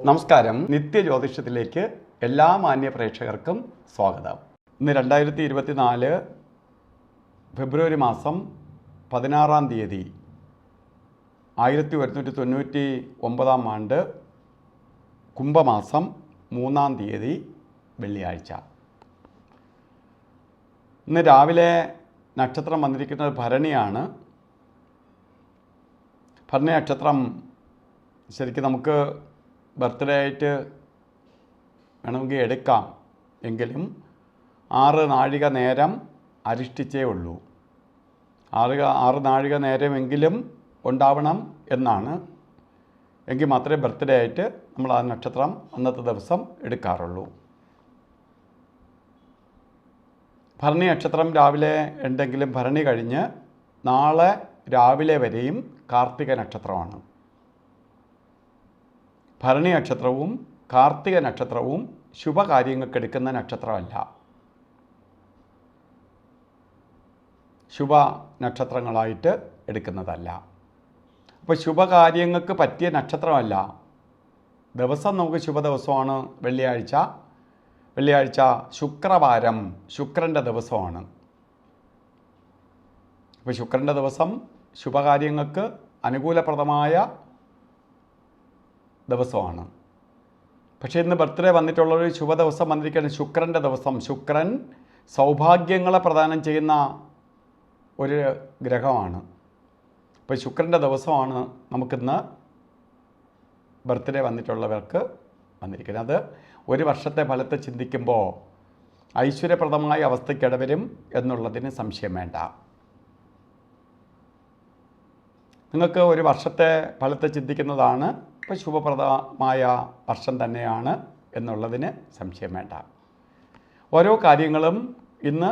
നമസ്കാരം. നിത്യജ്യോതിഷത്തിലേക്ക് എല്ലാ മാന്യ പ്രേക്ഷകർക്കും സ്വാഗതം. ഇന്ന് 2024 ഫെബ്രുവരി മാസം 16-ാം തീയതി 1199-ാം ആണ്ട് കുംഭമാസം 3-ാം തീയതി വെള്ളിയാഴ്ച. ഇന്ന് രാവിലെ നക്ഷത്രം വന്നിരിക്കുന്നത് ഭരണിയാണ്. ഭരണി നക്ഷത്രം ശരിക്കും നമുക്ക് ബർത്ത്ഡേ ആയിട്ട് വേണമെങ്കിൽ എടുക്കാം, എങ്കിലും 6 നാഴിക നേരം അനുഷ്ഠിച്ചേ ഉള്ളൂ. 6 നാഴിക നേരമെങ്കിലും ഉണ്ടാവണം എന്നാണ്. എങ്കിൽ മാത്രമേ ബർത്ത്ഡേ ആയിട്ട് നമ്മൾ ആ നക്ഷത്രം അന്നത്തെ ദിവസം എടുക്കാറുള്ളൂ. ഭരണി നക്ഷത്രം രാവിലെ ഉണ്ടെങ്കിലും ഭരണി കഴിഞ്ഞ് നാളെ രാവിലെ വരെയും കാർത്തിക നക്ഷത്രമാണ്. ഭരണി നക്ഷത്രവും കാർത്തിക നക്ഷത്രവും ശുഭകാര്യങ്ങൾക്ക് എടുക്കുന്ന നക്ഷത്രമല്ല, ശുഭ നക്ഷത്രങ്ങളായിട്ട് എടുക്കുന്നതല്ല. അപ്പോൾ ശുഭകാര്യങ്ങൾക്ക് പറ്റിയ നക്ഷത്രമല്ല. ദിവസം നമുക്ക് ശുഭദിവസമാണ് വെള്ളിയാഴ്ച. വെള്ളിയാഴ്ച ശുക്രവാരം, ശുക്രൻ്റെ ദിവസമാണ്. അപ്പോൾ ശുക്രൻ്റെ ദിവസം ശുഭകാര്യങ്ങൾക്ക് അനുകൂലപ്രദമായ ദിവസമാണ്. പക്ഷേ ഇന്ന് ബർത്ത്ഡേ വന്നിട്ടുള്ളൊരു ശുഭദിവസം വന്നിരിക്കുന്ന ശുക്രൻ്റെ ദിവസം. ശുക്രൻ സൗഭാഗ്യങ്ങളെ പ്രദാനം ചെയ്യുന്ന ഒരു ഗ്രഹമാണ്. അപ്പോൾ ശുക്രൻ്റെ ദിവസമാണ് നമുക്കിന്ന് ബർത്ത്ഡേ വന്നിട്ടുള്ളവർക്ക് വന്നിരിക്കുന്നത്. അത് ഒരു വർഷത്തെ ഫലത്തെ ചിന്തിക്കുമ്പോൾ ഐശ്വര്യപ്രദമായ അവസ്ഥയ്ക്കിടവരും എന്നുള്ളതിന് സംശയം വേണ്ട. നിങ്ങൾക്ക് ഒരു വർഷത്തെ ഫലത്തെ ചിന്തിക്കുന്നതാണ് ഇപ്പോൾ ശുഭപ്രദമായ വർഷം തന്നെയാണ് എന്നുള്ളതിന് സംശയം വേണ്ട. ഓരോ കാര്യങ്ങളും ഇന്ന്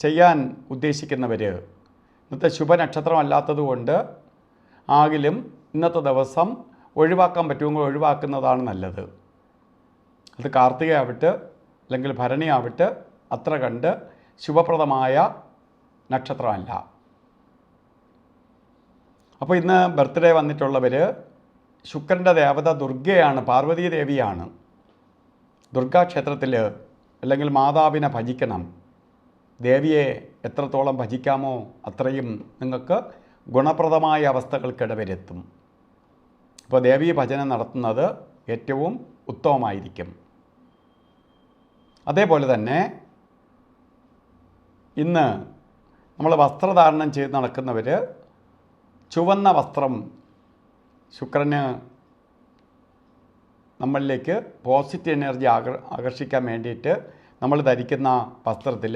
ചെയ്യാൻ ഉദ്ദേശിക്കുന്നവർ ഇന്നത്തെ ശുഭനക്ഷത്രമല്ലാത്തതുകൊണ്ട് ആകിലും ഇന്നത്തെ ദിവസം ഒഴിവാക്കാൻ പറ്റുമെങ്കിൽ ഒഴിവാക്കുന്നതാണ് നല്ലത്. അത് കാർത്തികയാവട്ടെ അല്ലെങ്കിൽ ഭരണിയാവട്ടെ അത്ര കണ്ട് ശുഭപ്രദമായ നക്ഷത്രമല്ല. അപ്പോൾ ഇന്ന് ബർത്ത്ഡേ വന്നിട്ടുള്ളവർ ശുക്രൻ്റെ ദേവത ദുർഗയാണ്, പാർവതീ ദേവിയാണ്. ദുർഗാക്ഷേത്രത്തിൽ അല്ലെങ്കിൽ മാതാവിനെ ഭജിക്കണം. ദേവിയെ എത്രത്തോളം ഭജിക്കാമോ അത്രയും നിങ്ങൾക്ക് ഗുണപ്രദമായ അവസ്ഥകൾക്കിടവരെത്തും. അപ്പോൾ ദേവീ ഭജനം നടത്തുന്നത് ഏറ്റവും ഉത്തമമായിരിക്കും. അതേപോലെ തന്നെ ഇന്ന് നമ്മൾ വസ്ത്രധാരണം ചെയ്ത് നടക്കുന്നവർ ചുവന്ന വസ്ത്രം, ശുക്രന് നമ്മളിലേക്ക് പോസിറ്റീവ് എനർജി ആകർഷിക്കാൻ വേണ്ടിയിട്ട് നമ്മൾ ധരിക്കുന്ന വസ്ത്രത്തിൽ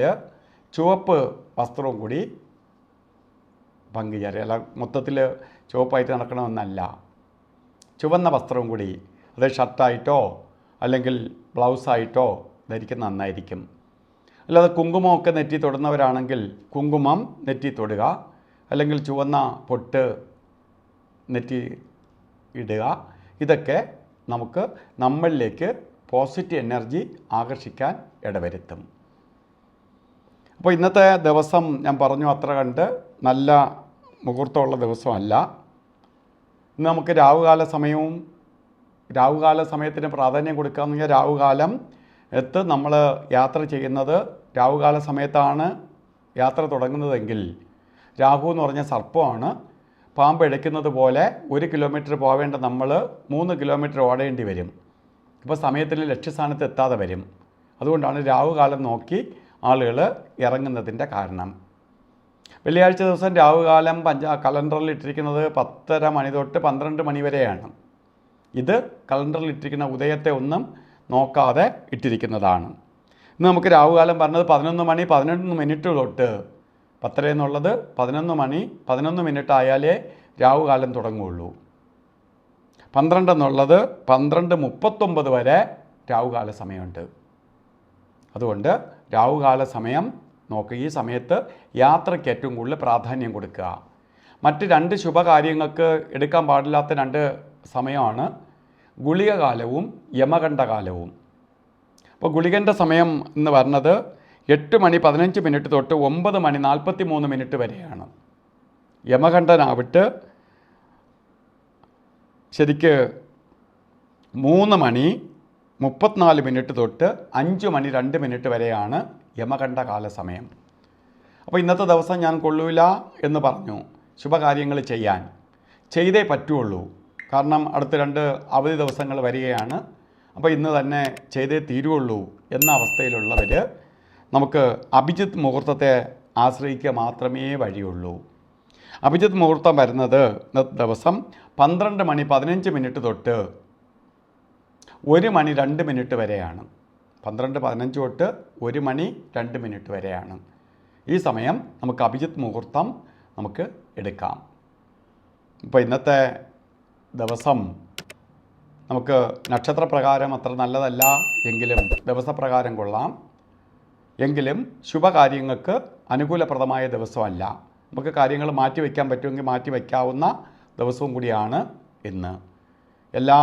ചുവപ്പ് വസ്ത്രവും കൂടി പങ്കുചേരുക. അല്ല മൊത്തത്തിൽ ചുവപ്പായിട്ട് നടക്കണമെന്നല്ല, ചുവന്ന വസ്ത്രവും കൂടി, അത് ഷർട്ടായിട്ടോ അല്ലെങ്കിൽ ബ്ലൗസായിട്ടോ ധരിക്കുന്ന നന്നായിരിക്കും. അല്ലാതെ കുങ്കുമമൊക്കെ നെറ്റി തൊടുന്നവരാണെങ്കിൽ കുങ്കുമം നെറ്റി തൊടുക, അല്ലെങ്കിൽ ചുവന്ന പൊട്ട് നെറ്റി ഇടുക. ഇതൊക്കെ നമുക്ക് നമ്മളിലേക്ക് പോസിറ്റീവ് എനർജി ആകർഷിക്കാൻ ഇടവരുത്തും. അപ്പോൾ ഇന്നത്തെ ദിവസം ഞാൻ പറഞ്ഞു അത്ര കണ്ട് നല്ല മുഹൂർത്തമുള്ള ദിവസമല്ല. ഇന്ന് നമുക്ക് രാവുകാല സമയത്തിന് പ്രാധാന്യം കൊടുക്കാമെന്ന് പറഞ്ഞാൽ രാവുകാലം നമ്മൾ യാത്ര ചെയ്യുന്നത് രാവുകാല സമയത്താണ് യാത്ര തുടങ്ങുന്നതെങ്കിൽ രാഹു എന്ന് പറഞ്ഞ സർപ്പമാണ്. പാമ്പ് ഇഴയ്ക്കുന്നത് പോലെ 1 കിലോമീറ്റർ പോവേണ്ട നമ്മൾ 3 കിലോമീറ്റർ ഓടേണ്ടി വരും. അപ്പോൾ സമയത്തിന് ലക്ഷ്യസ്ഥാനത്ത് എത്താതെ വരും. അതുകൊണ്ടാണ് രാവുകാലം നോക്കി ആളുകൾ ഇറങ്ങുന്നതിൻ്റെ കാരണം. വെള്ളിയാഴ്ച ദിവസം രാവുകാലം കലണ്ടറിൽ ഇട്ടിരിക്കുന്നത് 10:30 മണി തൊട്ട് 12 മണി വരെയാണ്. ഇത് കലണ്ടറിൽ ഇട്ടിരിക്കുന്ന ഉദയത്തെ ഒന്നും നോക്കാതെ ഇട്ടിരിക്കുന്നതാണ്. ഇന്ന് നമുക്ക് രാവുകാലം പറഞ്ഞത് 11 മണി 11 മിനിറ്റ് തൊട്ട് 10 എന്നുള്ളത് 11 മണി 11 മിനിറ്റ് ആയാലേ രാവുകാലം തുടങ്ങുകയുള്ളൂ. 12 എന്നുള്ളത് 12:39 വരെ രാവുകാല സമയമുണ്ട്. അതുകൊണ്ട് രാവുകാല സമയം നോക്കുക. ഈ സമയത്ത് യാത്രയ്ക്ക് ഏറ്റവും കൂടുതൽ പ്രാധാന്യം കൊടുക്കുക. മറ്റ് 2 ശുഭകാര്യങ്ങൾക്ക് എടുക്കാൻ പാടില്ലാത്ത 2 സമയമാണ് ഗുളികകാലവും യമകണ്ഠകാലവും. അപ്പോൾ ഗുളികൻ്റെ സമയം എന്ന് പറഞ്ഞത് 8 മണി 15 മിനിറ്റ് തൊട്ട് 9 മണി 43 മിനിറ്റ് വരെയാണ്. യമകണ്ഠനാവിട്ട് ശരിക്ക് 3:34 തൊട്ട് 5:02 വരെയാണ് യമകണ്ഠകാല സമയം. അപ്പോൾ ഇന്നത്തെ ദിവസം ഞാൻ കൊള്ളൂല എന്ന് പറഞ്ഞു ശുഭകാര്യങ്ങൾ ചെയ്തേ പറ്റുള്ളൂ. കാരണം അടുത്ത 2 അവധി ദിവസങ്ങൾ വരികയാണ്. അപ്പോൾ ഇന്ന് തന്നെ ചെയ്തേ തീരുള്ളൂ എന്ന അവസ്ഥയിലുള്ളവർ നമുക്ക് അഭിജിത്ത് മുഹൂർത്തത്തെ ആശ്രയിക്കുക മാത്രമേ വഴിയുള്ളൂ. അഭിജിത്ത് മുഹൂർത്തം വരുന്നത് ഇന്നത്തെ ദിവസം 12:15 തൊട്ട് 1:02 വരെയാണ്. 12:15 തൊട്ട് 1:02 വരെയാണ്. ഈ സമയം നമുക്ക് അഭിജിത്ത് മുഹൂർത്തം നമുക്ക് എടുക്കാം. ഇപ്പോൾ ഇന്നത്തെ ദിവസം നമുക്ക് നക്ഷത്രപ്രകാരം അത്ര നല്ലതല്ല എങ്കിലും ദിവസപ്രകാരം കൊള്ളാം. എങ്കിലും ശുഭകാര്യങ്ങൾക്ക് അനുകൂലപ്രദമായ ദിവസമല്ല. നമുക്ക് കാര്യങ്ങൾ മാറ്റിവെക്കാൻ പറ്റുമെങ്കിൽ മാറ്റിവെക്കാവുന്ന ദിവസവും കൂടിയാണ് ഇന്ന്. എല്ലാ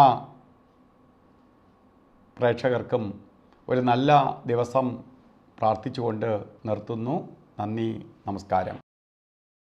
പ്രേക്ഷകർക്കും ഒരു നല്ല ദിവസം പ്രാർത്ഥിച്ചുകൊണ്ട് നിർത്തുന്നു. നന്ദി, നമസ്കാരം.